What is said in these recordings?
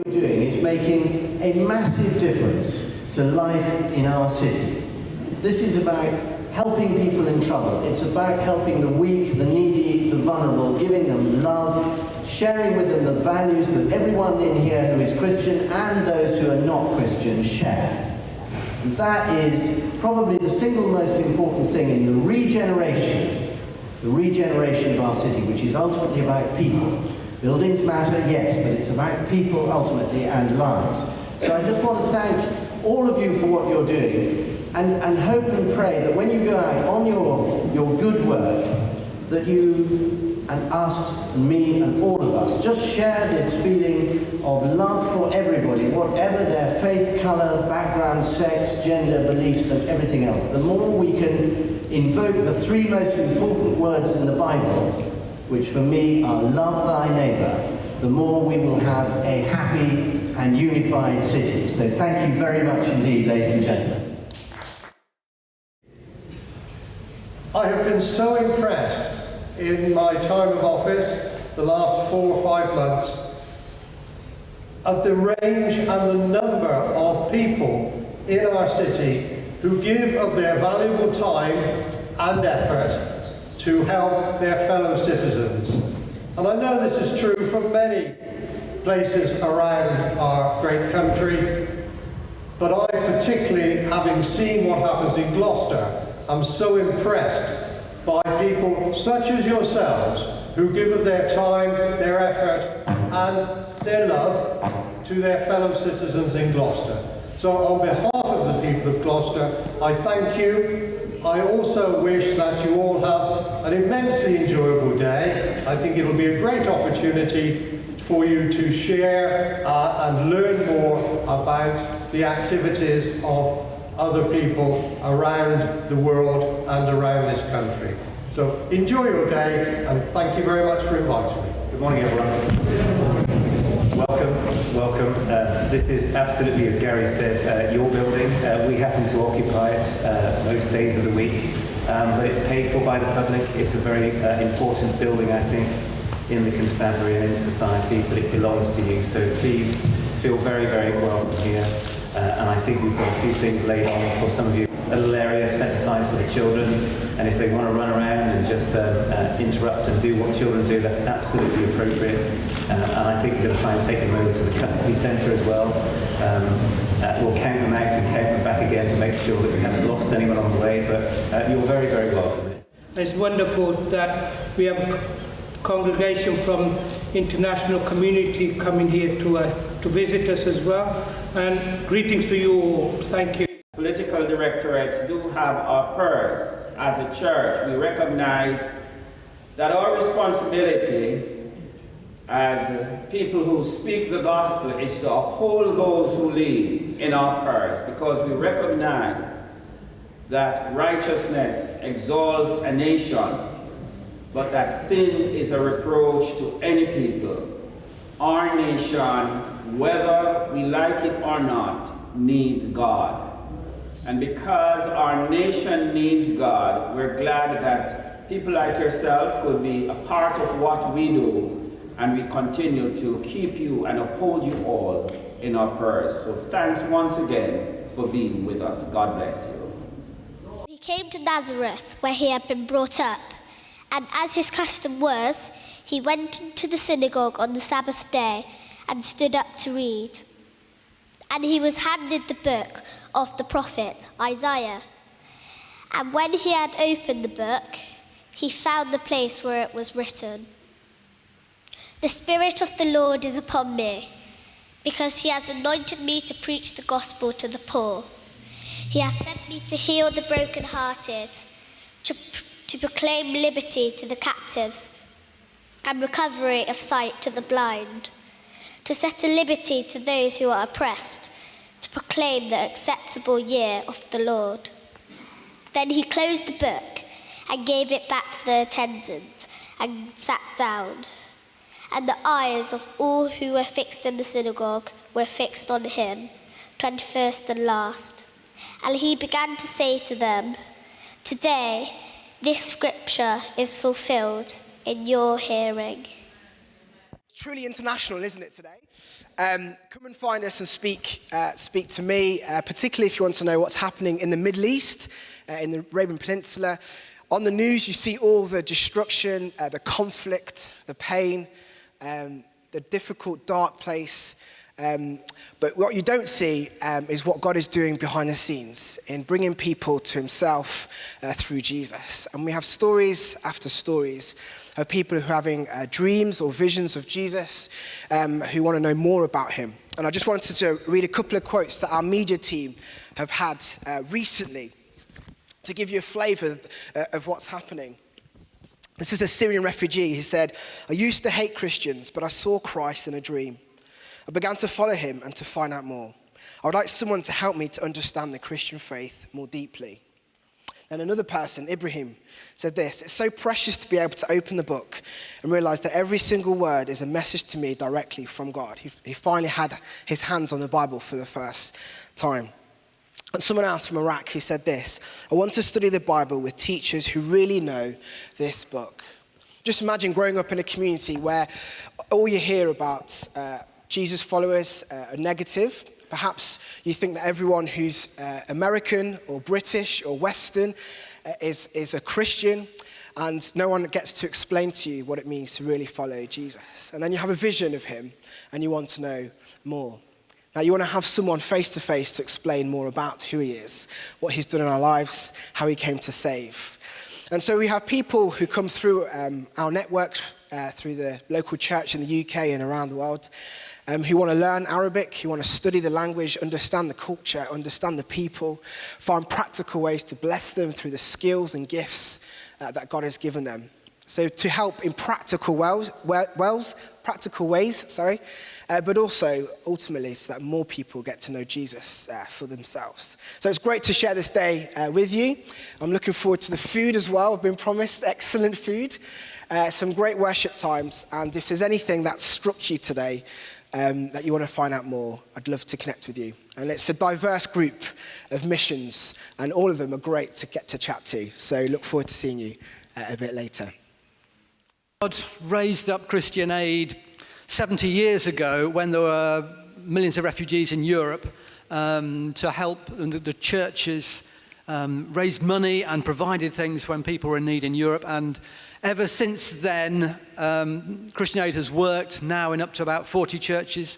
What you're doing is making a massive difference to life in our city. This is about helping people in trouble. It's about helping the weak, the needy, the vulnerable, giving them love, sharing with them the values that everyone in here who is Christian and those who are not Christian share. And that is probably the single most important thing in the regeneration of our city, which is ultimately about people. Buildings matter, yes, but it's about people ultimately and lives. So I just want to thank all of you for what you're doing and hope and pray that when you go out on your good work, that you and us and me and all of us just share this feeling of love for everybody, whatever their faith, colour, background, sex, gender, beliefs and everything else. The more we can invoke the three most important words in the Bible, which for me are love thy neighbour, the more we will have a happy and unified city. So thank you very much indeed, ladies and gentlemen. I have been so impressed in my time of office, the last 4 or 5 months, at the range and the number of people in our city who give of their valuable time and effort to help their fellow citizens. And I know this is true from many places around our great country, but I particularly, having seen what happens in Gloucester, am so impressed by people such as yourselves who give of their time, their effort and their love to their fellow citizens in Gloucester. So on behalf of the people of Gloucester, I thank you. I also wish that you all have an immensely enjoyable day. I think it'll be a great opportunity for you to share and learn more about the activities of other people around the world and around this country. So enjoy your day and thank you very much for inviting me. Good morning everyone. Welcome. This is absolutely, as Gary said, your building. We happen to occupy it most days of the week, but it's paid for by the public. It's a very important building, I think, in the Constabulary and in society, but it belongs to you. So please feel very, very welcome here. And I think we've got a few things laid on for some of you. A little area set aside for the children, and if they want to run around and just interrupt and do what children do, that's absolutely appropriate. And I think we're going to try and take them over to the custody centre as well. We'll count them out and count them back again to make sure that we haven't lost anyone on the way, but you're very, very welcome. It's wonderful that we have a congregation from international community coming here to visit us as well. And greetings to you all. Thank you. Political directorates do have our purse. As a church, we recognize that our responsibility as people who speak the gospel is to uphold those who lead in our purse, because we recognize that righteousness exalts a nation, but that sin is a reproach to any people. Our nation, whether we like it or not, needs God. And because our nation needs God, we're glad that people like yourself could be a part of what we do, and we continue to keep you and uphold you all in our prayers. So thanks once again for being with us. God bless you. He came to Nazareth, where he had been brought up, and as his custom was, he went into the synagogue on the Sabbath day and stood up to read. And he was handed the book of the prophet Isaiah. And when he had opened the book, he found the place where it was written, "The Spirit of the Lord is upon me, because he has anointed me to preach the gospel to the poor. He has sent me to heal the brokenhearted, to proclaim liberty to the captives, and recovery of sight to the blind, to set at liberty to those who are oppressed, to proclaim the acceptable year of the Lord." Then he closed the book and gave it back to the attendant and sat down. And the eyes of all who were fixed in the synagogue were fixed on him, 21st and last. And he began to say to them, "Today this scripture is fulfilled in your hearing." Truly international, isn't it, today? Come and find us and speak to me, particularly if you want to know what's happening in the Middle East, in the Arabian Peninsula. On the news, you see all the destruction, the conflict, the pain, the difficult, dark place. But what you don't see is what God is doing behind the scenes in bringing people to himself through Jesus. And we have stories after stories of people who are having dreams or visions of Jesus, who want to know more about him. And I just wanted to read a couple of quotes that our media team have had recently to give you a flavour of what's happening. This is a Syrian refugee. He said, "I used to hate Christians, but I saw Christ in a dream. I began to follow him and to find out more. I would like someone to help me to understand the Christian faith more deeply." And another person, Ibrahim, said this, "It's so precious to be able to open the book and realize that every single word is a message to me directly from God." He finally had his hands on the Bible for the first time. And someone else from Iraq, he said this, "I want to study the Bible with teachers who really know this book." Just imagine growing up in a community where all you hear about Jesus followers are negative. Perhaps you think that everyone who's American or British or Western is a Christian, and no one gets to explain to you what it means to really follow Jesus. And then you have a vision of him and you want to know more. Now you want to have someone face to face to explain more about who he is, what he's done in our lives, how he came to save. And so we have people who come through our networks, through the local church in the UK and around the world, who want to learn Arabic, who want to study the language, understand the culture, understand the people, find practical ways to bless them through the skills and gifts that God has given them. So to help in practical ways, but also ultimately so that more people get to know Jesus for themselves. So it's great to share this day with you. I'm looking forward to the food as well. I've been promised excellent food, some great worship times, and if there's anything that struck you today that you want to find out more, I'd love to connect with you. And it's a diverse group of missions, and all of them are great to get to chat to. So look forward to seeing you a bit later. God raised up Christian Aid 70 years ago when there were millions of refugees in Europe to help the churches raise money and provided things when people were in need in Europe. And ever since then, Christian Aid has worked now in up to about 40 churches.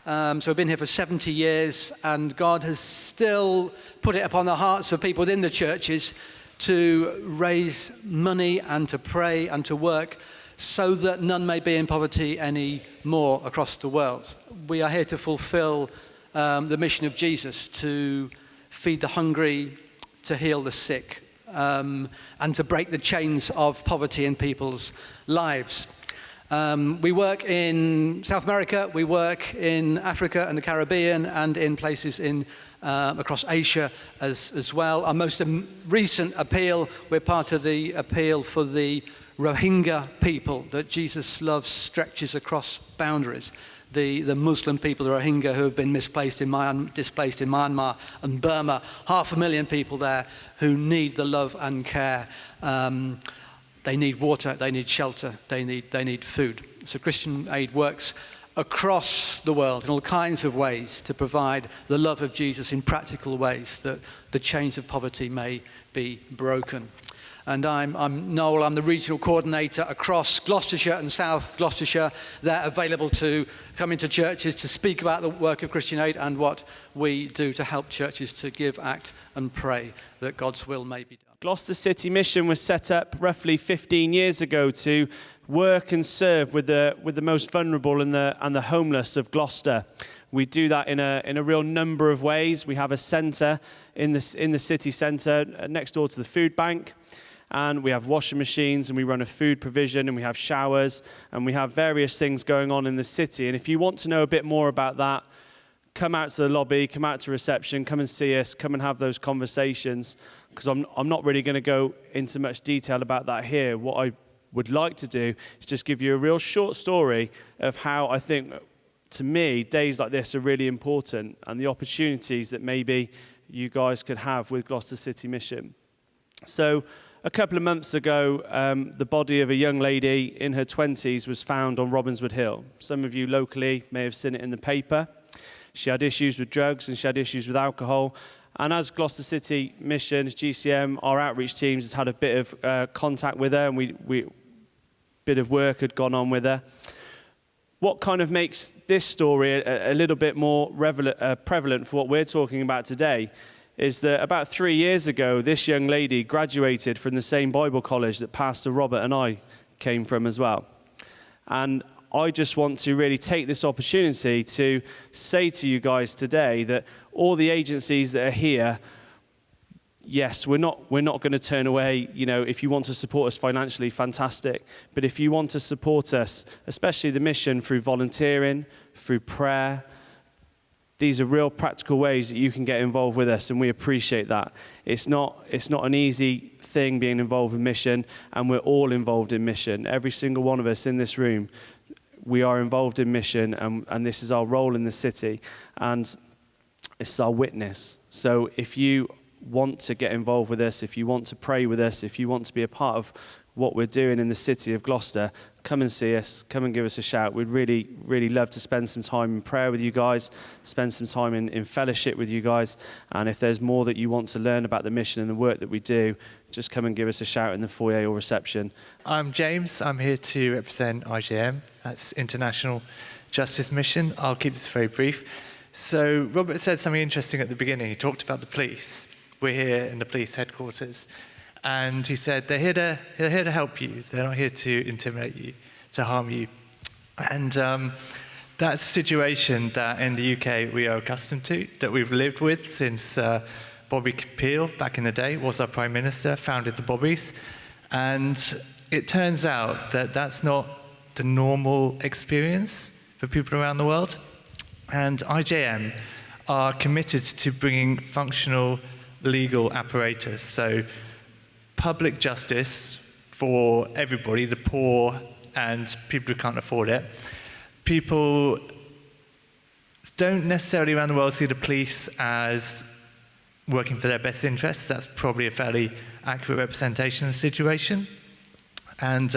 So we've been here for 70 years, and God has still put it upon the hearts of people within the churches to raise money and to pray and to work so that none may be in poverty anymore across the world. We are here to fulfill the mission of Jesus, to feed the hungry, to heal the sick, and to break the chains of poverty in people's lives. We work in South America, we work in Africa and the Caribbean, and in places in across Asia as well. Our most recent appeal, we're part of the appeal for the Rohingya people that Jesus loves, stretches across boundaries. The Muslim people, the Rohingya, who have been displaced in Myanmar and Burma, 500,000 people there who need the love and care. They need water, they need shelter, they need food. So Christian Aid works across the world in all kinds of ways to provide the love of Jesus in practical ways that the chains of poverty may be broken. And I'm Noel, I'm the regional coordinator across Gloucestershire and South Gloucestershire. They're available to come into churches to speak about the work of Christian Aid and what we do to help churches to give, act and pray that God's will may be done. Gloucester City Mission was set up roughly 15 years ago to work and serve with the most vulnerable and the homeless of Gloucester. We do that in a real number of ways. We have a centre in the city centre next door to the food bank, and we have washing machines, and we run a food provision, and we have showers, and we have various things going on in the city. And if you want to know a bit more about that, come out to the lobby, come out to reception, come and see us, come and have those conversations, because I'm not really going to go into much detail about that here. What I would like to do is just give you a real short story of how I think, to me, days like this are really important and the opportunities that maybe you guys could have with Gloucester City Mission. So a couple of months ago, the body of a young lady in her 20s was found on Robinswood Hill. Some of you locally may have seen it in the paper. She had issues with drugs and she had issues with alcohol. And as Gloucester City Mission, as GCM, our outreach teams has had a bit of contact with her, and bit of work had gone on with her. What kind of makes this story a little bit more prevalent for what we're talking about today is that about 3 years ago, this young lady graduated from the same Bible college that Pastor Robert and I came from as well. And I just want to really take this opportunity to say to you guys today that all the agencies that are here, yes, we're not going to turn away. You know, if you want to support us financially, fantastic. But if you want to support us, especially the mission, through volunteering, through prayer, these are real practical ways that you can get involved with us, and we appreciate that. It's not an easy thing being involved in mission, and we're all involved in mission. Every single one of us in this room, we are involved in mission, and this is our role in the city, and it's our witness. So if you want to get involved with us, if you want to pray with us, if you want to be a part of what we're doing in the city of Gloucester, come and see us, come and give us a shout. We'd really, really love to spend some time in prayer with you guys, spend some time in fellowship with you guys, and if there's more that you want to learn about the mission and the work that we do, just come and give us a shout in the foyer or reception. I'm James. I'm here to represent IJM. That's International Justice Mission. I'll keep this very brief. So Robert said something interesting at the beginning. He talked about the police. We're here in the police headquarters. And he said, they're here to help you. They're not here to intimidate you, to harm you. And that's a situation that in the UK we are accustomed to, that we've lived with since Bobby Peel, back in the day, was our Prime Minister, founded the Bobbies. And it turns out that that's not the normal experience for people around the world. And IJM are committed to bringing functional legal apparatus, so public justice for everybody, the poor and people who can't afford it. People don't necessarily around the world see the police as working for their best interests. That's probably a fairly accurate representation of the situation. And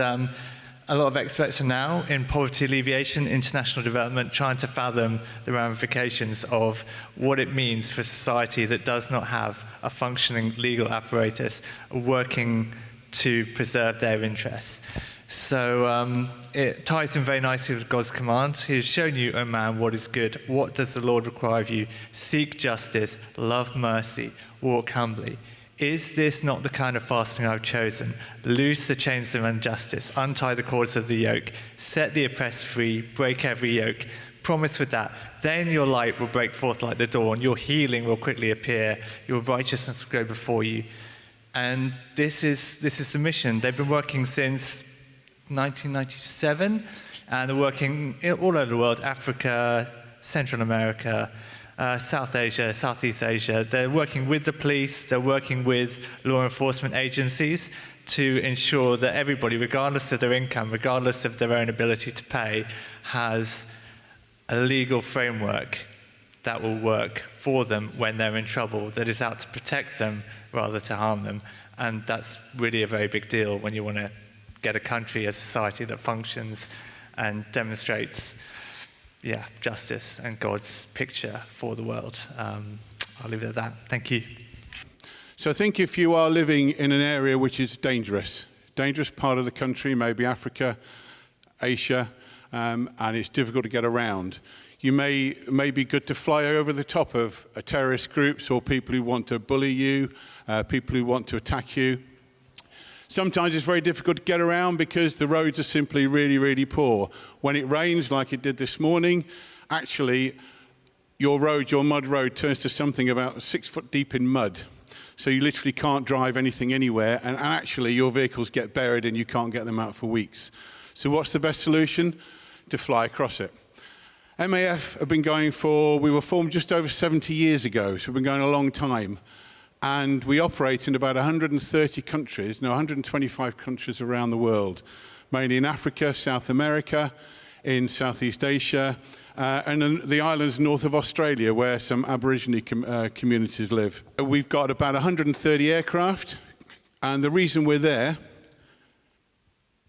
a lot of experts are now in poverty alleviation, international development, trying to fathom the ramifications of what it means for society that does not have a functioning legal apparatus working to preserve their interests. So it ties in very nicely with God's command. He has shown you, O man, what is good. What does the Lord require of you? Seek justice, love mercy, walk humbly. Is this not the kind of fasting I've chosen? Loose the chains of injustice, untie the cords of the yoke, set the oppressed free, break every yoke. Promise with that. Then your light will break forth like the dawn, your healing will quickly appear, your righteousness will go before you. And this is the mission. They've been working since 1997, and they're working all over the world, Africa, Central America, South Asia, Southeast Asia. They're working with the police, they're working with law enforcement agencies to ensure that everybody, regardless of their income, regardless of their own ability to pay, has a legal framework that will work for them when they're in trouble, that is out to protect them rather to harm them. And that's really a very big deal when you want to get a country, a society that functions and demonstrates justice and God's picture for the world. I'll leave it at that. Thank you. So I think if you are living in an area which is dangerous part of the country, maybe Africa, Asia, and it's difficult to get around, you may be good to fly over the top of terrorist groups or people who want to bully you, people who want to attack you. Sometimes it's very difficult to get around because the roads are simply really, really poor. When it rains, like it did this morning, actually, your mud road, turns to something about 6 foot deep in mud. So you literally can't drive anything anywhere, and actually your vehicles get buried and you can't get them out for weeks. So what's the best solution? To fly across it. MAF have been going we were formed just over 70 years ago, so we've been going a long time. And we operate in about 130 countries, 125 countries around the world, mainly in Africa, South America, in Southeast Asia, and in the islands north of Australia, where some Aborigine communities live. We've got about 130 aircraft And the reason we're there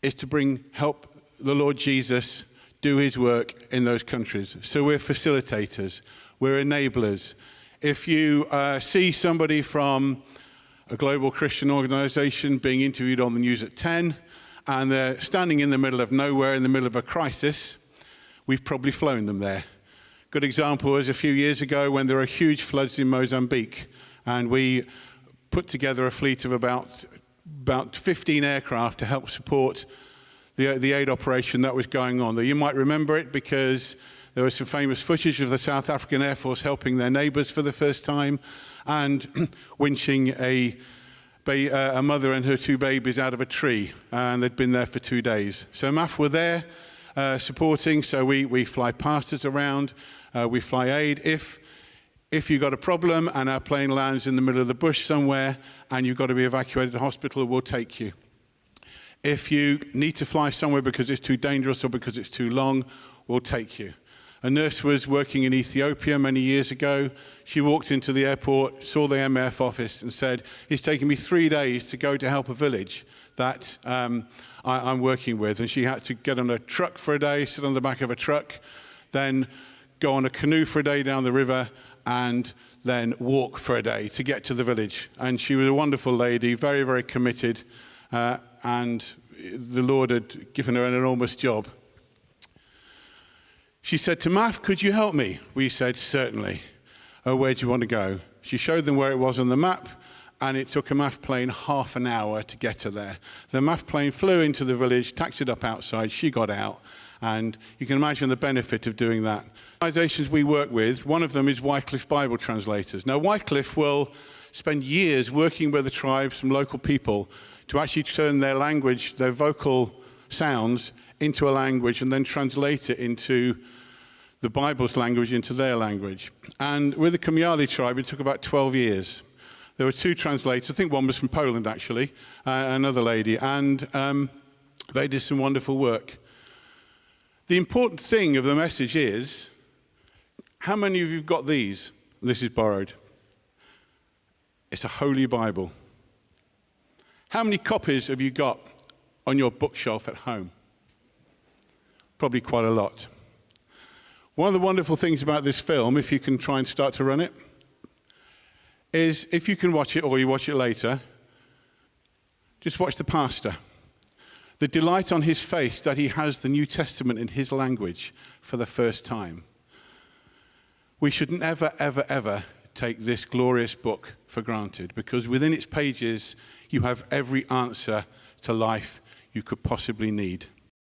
is to help the Lord Jesus do his work in those countries. So we're facilitators, we're enablers. If you see somebody from a global Christian organization being interviewed on the news at 10, and they're standing in the middle of nowhere, in the middle of a crisis, we've probably flown them there. Good example was a few years ago when there were huge floods in Mozambique, and we put together a fleet of about 15 aircraft to help support the aid operation that was going on. You might remember it because there was some famous footage of the South African Air Force helping their neighbours for the first time and winching a mother and her 2 babies out of a tree, and they'd been there for 2 days. So MAF were there supporting, so we fly pastors around, we fly aid. If you've got a problem and our plane lands in the middle of the bush somewhere and you've got to be evacuated to hospital, we'll take you. If you need to fly somewhere because it's too dangerous or because it's too long, we'll take you. A nurse was working in Ethiopia many years ago. She walked into the airport, saw the MF office and said, it's taken me 3 days to go to help a village that I'm working with. And she had to get on a truck for a day, sit on the back of a truck, then go on a canoe for a day down the river, and then walk for a day to get to the village. And she was a wonderful lady, very, very committed, and the Lord had given her an enormous job. She said to MAF, could you help me? We said, certainly. Oh, where do you want to go? She showed them where it was on the map, and it took a MAF plane half an hour to get her there. The MAF plane flew into the village, taxied up outside, she got out, and you can imagine the benefit of doing that. Organisations we work with, one of them is Wycliffe Bible Translators. Now, Wycliffe will spend years working with the tribes, some local people, to actually turn their language, their vocal sounds, into a language and then translate it into the Bible's language into their language. And with the Komyali tribe, it took about 12 years. There were 2 translators. I think one was from Poland, actually, another lady, and they did some wonderful work. The important thing of the message is, how many of you have got these? This is borrowed. It's a Holy Bible. How many copies have you got on your bookshelf at home? Probably quite a lot. One of the wonderful things about this film, if you can try and start to run it, is if you can watch it or you watch it later, just watch the pastor. The delight on his face that he has the New Testament in his language for the first time. We should never, ever, ever take this glorious book for granted, because within its pages you have every answer to life you could possibly need.